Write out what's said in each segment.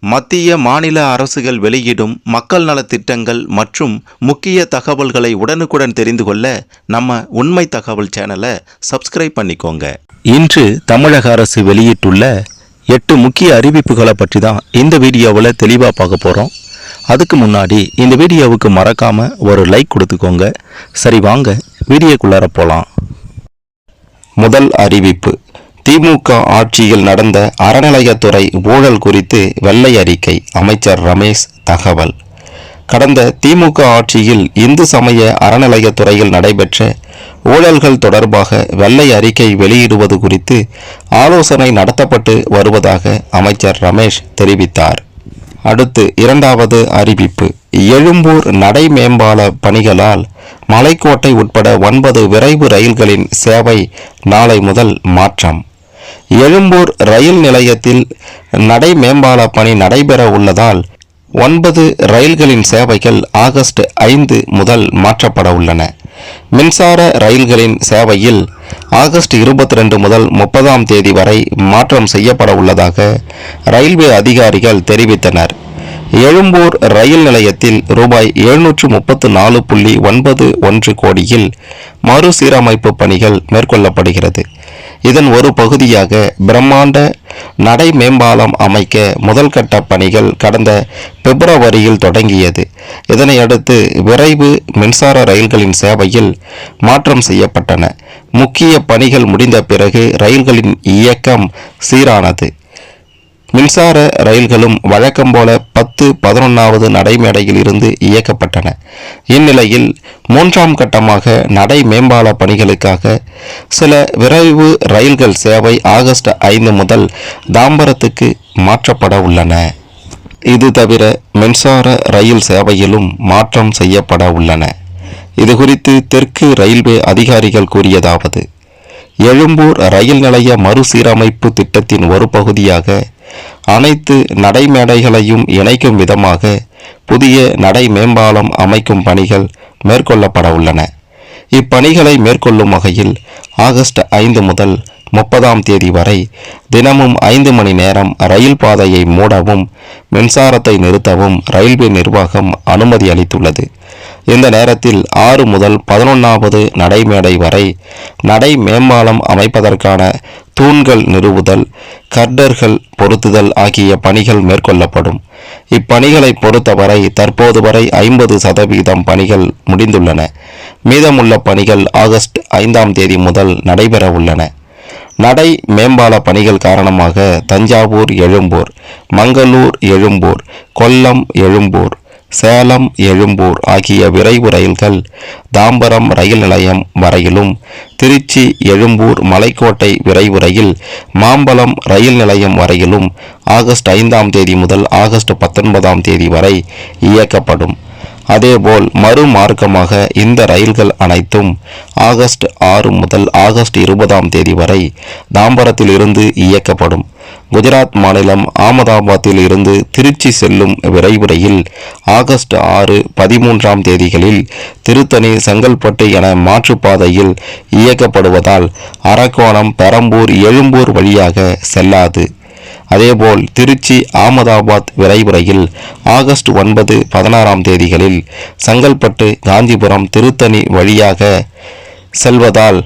மத்திய மாநில அரசுகள் வெளியிடும் மக்கள் நலத்திட்டங்கள் மற்றும் முக்கிய தகவல்களை உடனுக்குடன் தெரிந்து கொள்ள நம்ம உண்மை தகவல் சேனலை சப்ஸ்கிரைப் பண்ணிக்கோங்க. இன்று தமிழக அரசு வெளியிட்டுள்ள 8 முக்கிய அறிவிப்புகளை பற்றி தான் இந்த வீடியோவில் தெளிவாக பார்க்க போகிறோம். அதுக்கு முன்னாடி இந்த வீடியோவுக்கு மறக்காமல் ஒரு லைக் கொடுத்துக்கோங்க. சரி, வாங்க வீடியோக்குள்ளார போகலாம். முதல் அறிவிப்பு: திமுக ஆட்சியில் நடந்த அறநிலையத்துறை ஊழல் குறித்து வெள்ளை அறிக்கை. அமைச்சர் ரமேஷ் தகவல். கடந்த திமுக ஆட்சியில் இந்து சமய அறநிலையத்துறையில் நடைபெற்ற ஊழல்கள் தொடர்பாக வெள்ளை அறிக்கை வெளியிடுவது குறித்து ஆலோசனை நடத்தப்பட்டு வருவதாக அமைச்சர் ரமேஷ் தெரிவித்தார். அடுத்து இரண்டாவது அறிவிப்பு: எழும்பூர் நடை மேம்பால பணிகளால் மலைக்கோட்டை உட்பட 9 விரைவு ரயில்களின் சேவை நாளை முதல் மாற்றம். எழும்பூர் ரயில் நிலையத்தில் நடை மேம்பால பணி நடைபெற உள்ளதால் 9 ரயில்களின் சேவைகள் ஆகஸ்ட் 5 முதல் மாற்றப்பட உள்ளன. மின்சார ரயில்களின் சேவையில் ஆகஸ்ட் 22 முதல் 30ஆம் தேதி வரை மாற்றம் செய்யப்பட உள்ளதாக ரயில்வே அதிகாரிகள் தெரிவித்தனர். எழும்பூர் ரயில் நிலையத்தில் ரூபாய் 734.91 கோடியில் மறுசீரமைப்பு பணிகள் மேற்கொள்ளப்படுகிறது. இதன் ஒரு பகுதியாக பிரம்மாண்ட நடை மேம்பாலம் அமைக்க முதல்கட்ட பணிகள் கடந்த பிப்ரவரியில் தொடங்கியது. இதனையடுத்து விரைவு மின்சார ரயில்களின் சேவையில் மாற்றம் செய்யப்பட்டன. முக்கிய பணிகள் முடிந்த பிறகு ரயில்களின் இயக்கம் சீரானது. மின்சார ரயில்களும் வழக்கம் போல 10-11வது நடைமேடையில் இருந்து இயக்கப்பட்டன. இந்நிலையில் 3ஆம் கட்டமாக நடை மேம்பால பணிகளுக்காக சில விரைவு ரயில்கள் சேவை ஆகஸ்ட் 5 முதல் தாம்பரத்துக்கு மாற்றப்பட உள்ளன. இது தவிர மின்சார ரயில் சேவையிலும் மாற்றம் செய்யப்பட உள்ளன. இது குறித்து தெற்கு ரயில்வே அதிகாரிகள் கூறியதாவது: எழும்பூர் ரயில் நிலைய மறுசீரமைப்பு திட்டத்தின் ஒரு பகுதியாக அனைத்து நடைமேடைகளையும் இணைக்கும் விதமாக புதிய நடை மேம்பாலம் அமைக்கும் பணிகள் மேற்கொள்ளப்பட உள்ளன. இப்பணிகளை மேற்கொள்ளும் வகையில் ஆகஸ்ட் 5 முதல் 30ஆம் தேதி வரை தினமும் 5 மணி நேரம் ரயில் பாதையை மூடவும் மின்சாரத்தை நிறுத்தவும் ரயில்வே நிர்வாகம் அனுமதி அளித்துள்ளது. இந்த நேரத்தில் 6 முதல் 11வது நடைமேடை வரை நடை மேம்பாலம் அமைப்பதற்கான தூண்கள் நிறுவுதல், கர்டர்கள் பொருத்துதல் ஆகிய பணிகள் மேற்கொள்ளப்படும். இப்பணிகளை பொறுத்தவரை தற்போது வரை 50% பணிகள் முடிந்துள்ளன. மீதமுள்ள பணிகள் ஆகஸ்ட் 5ஆம் தேதி முதல் நடைபெற உள்ளன. நடை மேம்பால பணிகள் காரணமாக தஞ்சாவூர் எழும்பூர், மங்களூர் எழும்பூர், கொல்லம் எழும்பூர், சேலம் எழும்பூர் ஆகிய விரைவு ரயில்கள் தாம்பரம் ரயில் நிலையம் வரையிலும், திருச்சி எழும்பூர் மலைக்கோட்டை விரைவு ரயில் மாம்பலம் ரயில் நிலையம் வரையிலும் ஆகஸ்ட் 5ஆம் தேதி முதல் ஆகஸ்ட் 19ஆம் தேதி வரை இயக்கப்படும். அதேபோல் மறுமார்க்கமாக இந்த ரயில்கள் அனைத்தும் ஆகஸ்ட் 6 முதல் ஆகஸ்ட் 20ஆம் தேதி வரை தாம்பரத்தில் இருந்து இயக்கப்படும். குஜராத் மாநிலம் அகமதாபாத்தில் இருந்து திருச்சி செல்லும் விரைவு ரயில் ஆகஸ்ட் 6, 13ஆம் தேதிகளில் திருத்தணி, செங்கல்பட்டு என மாற்றுப்பாதையில் இயக்கப்படுவதால் அரக்கோணம், பெரம்பூர், எழும்பூர் வழியாக செல்லாது. அதேபோல் திருச்சி அகமதாபாத் விரைவு ரயில் ஆகஸ்ட் 9, 16ஆம் தேதிகளில் செங்கல்பட்டு, காஞ்சிபுரம், திருத்தணி வழியாக செல்வதால்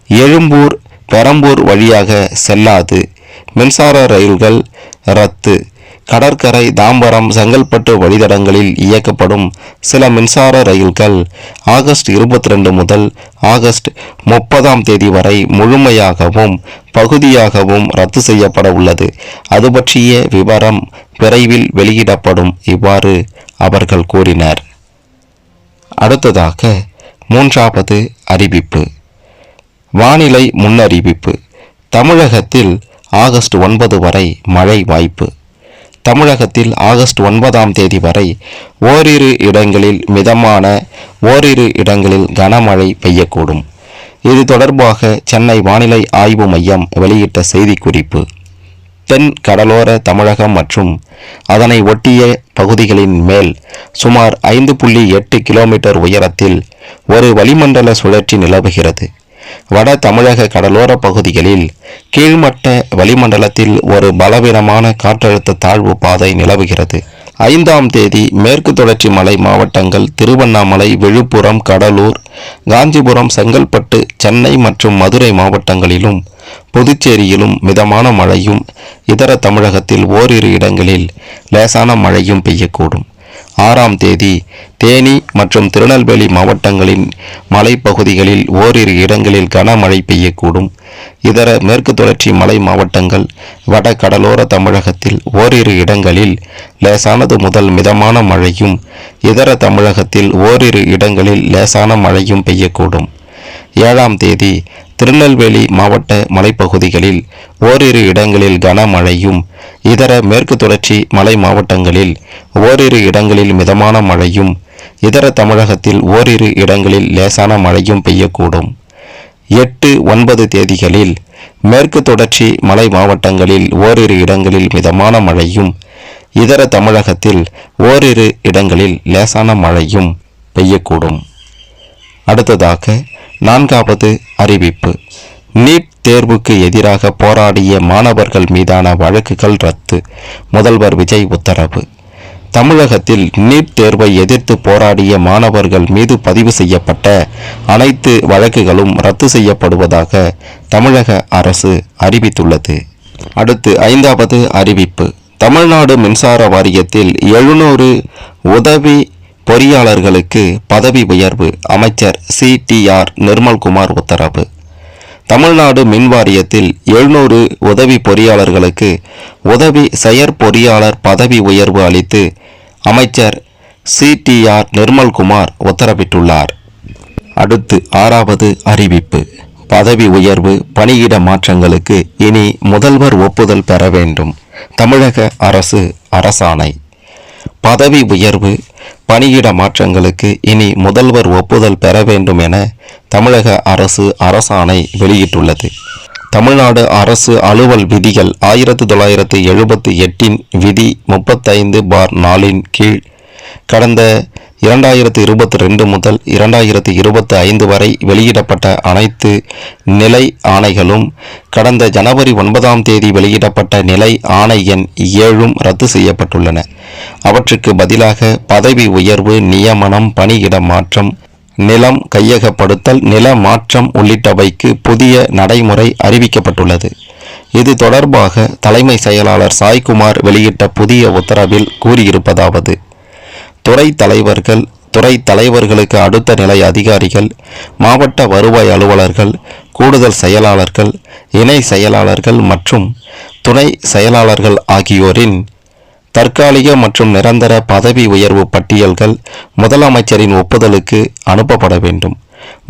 எழும்பூர், பெரம்பூர் வழியாக செல்லாது. மின்சார ரயில்கள் ரத்து. கடற்கரை, தாம்பரம், செங்கல்பட்டு வழித்தடங்களில் இயக்கப்படும் சில மின்சார ரயில்கள் ஆகஸ்ட் 22 முதல் ஆகஸ்ட் 30ஆம் தேதி வரை முழுமையாகவும் பகுதியாகவும் ரத்து செய்யப்பட உள்ளது. அது பற்றிய விவரம் விரைவில் வெளியிடப்படும். இவ்வாறு அவர்கள் கூறினர். அடுத்ததாக 3வது அறிவிப்பு: வானிலை முன்னறிவிப்பு. தமிழகத்தில் ஆகஸ்ட் 9 வரை மழை வாய்ப்பு. தமிழகத்தில் ஆகஸ்ட் 9ஆம் தேதி வரை ஓரிரு இடங்களில் மிதமான, ஓரிரு இடங்களில் கனமழை பெய்யக்கூடும். இது தொடர்பாக சென்னை வானிலை ஆய்வு மையம் வெளியிட்ட செய்திக்குறிப்பு: தென் கடலோர தமிழகம் மற்றும் அதனை ஒட்டிய பகுதிகளின் மேல் சுமார் 5.8 கிலோமீட்டர் உயரத்தில் ஒரு வளிமண்டல சுழற்சி நிலவுகிறது. வட தமிழக கடலோர பகுதிகளில் கீழ்மட்ட வளிமண்டலத்தில் ஒரு பலவீனமான காற்றழுத்த தாழ்வு பாதை நிலவுகிறது. 5ஆம் தேதி மேற்கு தொடர்ச்சி மலை மாவட்டங்கள் திருவண்ணாமலை, விழுப்புரம், கடலூர், காஞ்சிபுரம், செங்கல்பட்டு, சென்னை மற்றும் மதுரை மாவட்டங்களிலும் புதுச்சேரியிலும் மிதமான மழையும் இதர தமிழகத்தில் ஓரிரு இடங்களில் லேசான மழையும் பெய்யக்கூடும். 6ஆம் தேதி தேனி மற்றும் திருநெல்வேலி மாவட்டங்களின் மலைப்பகுதிகளில் ஓரிரு இடங்களில் கனமழை பெய்யக்கூடும். இதர மேற்கு தொடர்ச்சி மலை மாவட்டங்கள், வட கடலோர தமிழகத்தில் ஓரிரு இடங்களில் லேசானது முதல் மிதமான மழையும், இதர தமிழகத்தில் ஓரிரு இடங்களில் லேசான மழையும் பெய்யக்கூடும். 7ஆம் தேதி திருநெல்வேலி மாவட்ட மலைப்பகுதிகளில் ஓரிரு இடங்களில் கனமழையும், இதர மேற்கு தொடர்ச்சி மலை மாவட்டங்களில் ஓரிரு இடங்களில் மிதமான மழையும், இதர தமிழகத்தில் ஓரிரு இடங்களில் லேசான மழையும் பெய்யக்கூடும். 8, 9 தேதிகளில் மேற்கு தொடர்ச்சி மலை மாவட்டங்களில் ஓரிரு இடங்களில் மிதமான மழையும், இதர தமிழகத்தில் ஓரிரு இடங்களில் லேசான மழையும் பெய்யக்கூடும். அடுத்ததாக 4வது அறிவிப்பு. நீட் தேர்வுக்கு எதிராக போராடிய மாணவர்கள் மீதான வழக்குகள் ரத்து. முதல்வர் விஜய் உத்தரவு. தமிழகத்தில் நீட் தேர்வை எதிர்த்து போராடிய மாணவர்கள் மீது பதிவு செய்யப்பட்ட அனைத்து வழக்குகளும் ரத்து செய்யப்படுவதாக தமிழக அரசு அறிவித்துள்ளது. அடுத்து 5வது அறிவிப்பு. தமிழ்நாடு மின்சார வாரியத்தில் 700 உதவி பொறியாளர்களுக்கு பதவி உயர்வு. அமைச்சர் CTR நிர்மல்குமார் உத்தரவு. தமிழ்நாடு மின் வாரியத்தில் 700 உதவி பொறியாளர்களுக்கு உதவி செயற்பொறியாளர் பதவி உயர்வு அளித்து அமைச்சர் CTR நிர்மல்குமார் உத்தரவிட்டுள்ளார். அடுத்து 6வது அறிவிப்பு. பதவி உயர்வு, பணியிட மாற்றங்களுக்கு இனி முதல்வர் ஒப்புதல் பெற வேண்டும். தமிழக அரசு அரசாணை. பதவி உயர்வு, பணியிட மாற்றங்களுக்கு இனி முதல்வர் ஒப்புதல் பெற வேண்டும் என தமிழக அரசு அரசாணை வெளியிட்டுள்ளது. தமிழ்நாடு அரசு அலுவல் விதிகள் 1978 விதி 35/4 கீழ் கடந்த 2022 முதல் 2025 வரை வெளியிடப்பட்ட அனைத்து நிலை ஆணைகளும் கடந்த ஜனவரி 9ஆம் தேதி வெளியிடப்பட்ட நிலை ஆணை எண் 7 ரத்து செய்யப்பட்டுள்ளன. அவற்றுக்கு பதிலாக பதவி உயர்வு, நியமனம், பணியிட மாற்றம், நிலம் கையகப்படுத்தல், நில மாற்றம் உள்ளிட்டவைக்கு புதிய நடைமுறை அறிவிக்கப்பட்டுள்ளது. இது தொடர்பாக தலைமை செயலாளர் சாய்குமார் வெளியிட்ட புதிய உத்தரவில் கூறியிருப்பதாவது: துறை தலைவர்களுக்கு அடுத்த நிலை அதிகாரிகள், மாவட்ட வருவாய் அலுவலர்கள், கூடுதல் செயலாளர்கள், இணை செயலாளர்கள் மற்றும் துணை செயலாளர்கள் ஆகியோரின் தற்காலிக மற்றும் நிரந்தர பதவி உயர்வு பட்டியல்கள் முதலமைச்சரின் ஒப்புதலுக்கு அனுப்பப்பட வேண்டும்.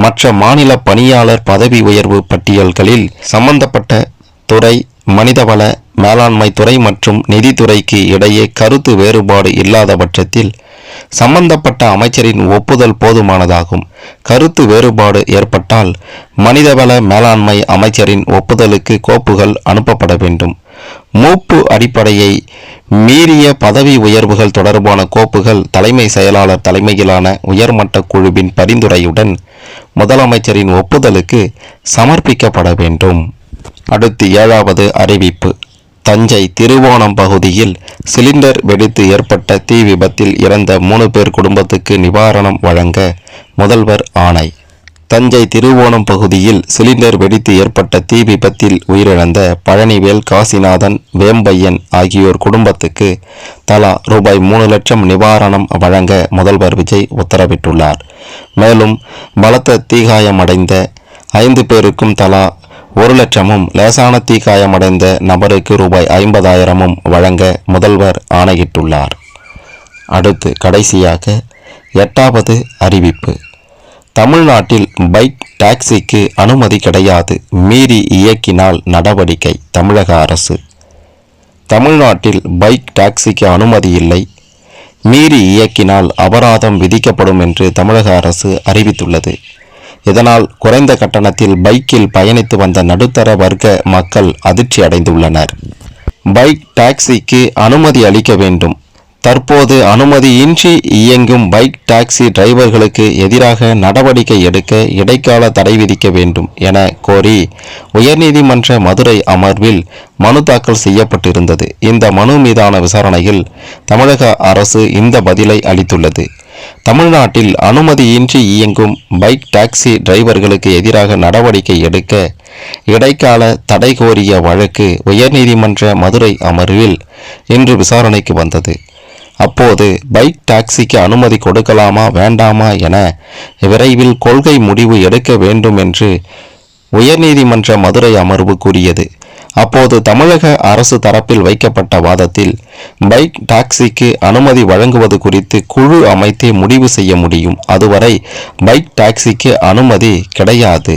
மற்ற மாநில பணியாளர் பதவி உயர்வு பட்டியல்களில் சம்பந்தப்பட்ட துறை, மனிதவள மேலாண்மை துறை மற்றும் நிதித்துறைக்கு இடையே கருத்து வேறுபாடு இல்லாத பட்சத்தில் சம்பந்தப்பட்ட அமைச்சரின் ஒப்புதல் போதுமானதாகும். கருத்து வேறுபாடு ஏற்பட்டால் மனிதவள மேலாண்மை அமைச்சரின் ஒப்புதலுக்கு கோப்புகள் அனுப்பப்பட வேண்டும். மூப்பு அடிப்படையை மீறிய பதவி உயர்வுகள் தொடர்பான கோப்புகள் தலைமை செயலாளர் தலைமையிலான உயர்மட்ட குழுவின் பரிந்துரையுடன் முதலமைச்சரின் ஒப்புதலுக்கு சமர்ப்பிக்கப்பட வேண்டும். அடுத்து 7வது அறிவிப்பு. தஞ்சை திருவோணம் பகுதியில் சிலிண்டர் வெடித்து ஏற்பட்ட தீ விபத்தில் இறந்த 3 பேர் குடும்பத்துக்கு நிவாரணம் வழங்க முதல்வர் ஆணை. தஞ்சை திருவோணம் பகுதியில் சிலிண்டர் வெடித்து ஏற்பட்ட தீ விபத்தில் உயிரிழந்த பழனிவேல், காசிநாதன், வேம்பையன் ஆகியோர் குடும்பத்துக்கு தலா ரூபாய் 3 லட்சம் நிவாரணம் வழங்க முதல்வர் விஜய் உத்தரவிட்டுள்ளார். மேலும் பலத்த தீகாயமடைந்த 5 பேருக்கும் தலா 1 லட்சமும், லேசான தீக்காயமடைந்த நபருக்கு ரூபாய் 50,000 வழங்க முதல்வர் ஆணையிட்டுள்ளார். அடுத்து கடைசியாக 8வது அறிவிப்பு. தமிழ்நாட்டில் பைக் டாக்ஸிக்கு அனுமதி கிடையாது, மீறி இயக்கினால் நடவடிக்கை. தமிழக அரசு. தமிழ்நாட்டில் பைக் டாக்ஸிக்கு அனுமதி இல்லை, மீறி இயக்கினால் அபராதம் விதிக்கப்படும் என்று தமிழக அரசு அறிவித்துள்ளது. இதனால் குறைந்த கட்டணத்தில் பைக்கில் பயணித்து வந்த நடுத்தர வர்க்க மக்கள் அதிர்ச்சி அடைந்துள்ளனர். பைக் டாக்ஸிக்கு அனுமதி அளிக்க வேண்டும். தற்போது அனுமதியின்றி இயங்கும் பைக் டாக்ஸி டிரைவர்களுக்கு எதிராக நடவடிக்கை எடுக்க இடைக்கால தடை விதிக்க வேண்டும் என கோரி உயர்நீதிமன்ற மதுரை அமர்வில் மனு தாக்கல் செய்யப்பட்டிருந்தது. இந்த மனு மீதான விசாரணையில் தமிழக அரசு இந்த பதிலை அளித்துள்ளது. தமிழ்நாட்டில் அனுமதியின்றி இயங்கும் பைக் டாக்ஸி டிரைவர்களுக்கு எதிராக நடவடிக்கை எடுக்க இடைக்கால தடை கோரிய வழக்கு உயர்நீதிமன்ற மதுரை அமர்வில் இன்று விசாரணைக்கு வந்தது. அப்போது பைக் டாக்ஸிக்கு அனுமதி கொடுக்கலாமா வேண்டாமா என விரைவில் கொள்கை முடிவு எடுக்க வேண்டும் என்று உயர்நீதிமன்ற மதுரை அமர்வு கூறியது. அப்போது தமிழக அரசு தரப்பில் வைக்கப்பட்ட வாதத்தில் பைக் டாக்ஸிக்கு அனுமதி வழங்குவது குறித்து குழு அமைத்தே முடிவு செய்ய முடியும், அதுவரை பைக் டாக்ஸிக்கு அனுமதி கிடையாது.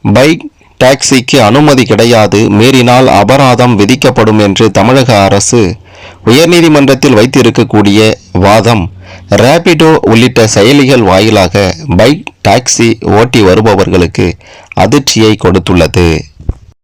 பைக் டாக்ஸிக்கு அனுமதி கிடையாது, மீறினால் அபராதம் விதிக்கப்படும் என்று தமிழக அரசு உயர்நீதிமன்றத்தில் வைத்திருக்கக்கூடிய வாதம் ரேபிடோ உள்ளிட்ட செயலிகள் வாயிலாக பைக் டாக்ஸி ஓட்டி வருபவர்களுக்கு அதிர்ச்சியை கொடுத்துள்ளது.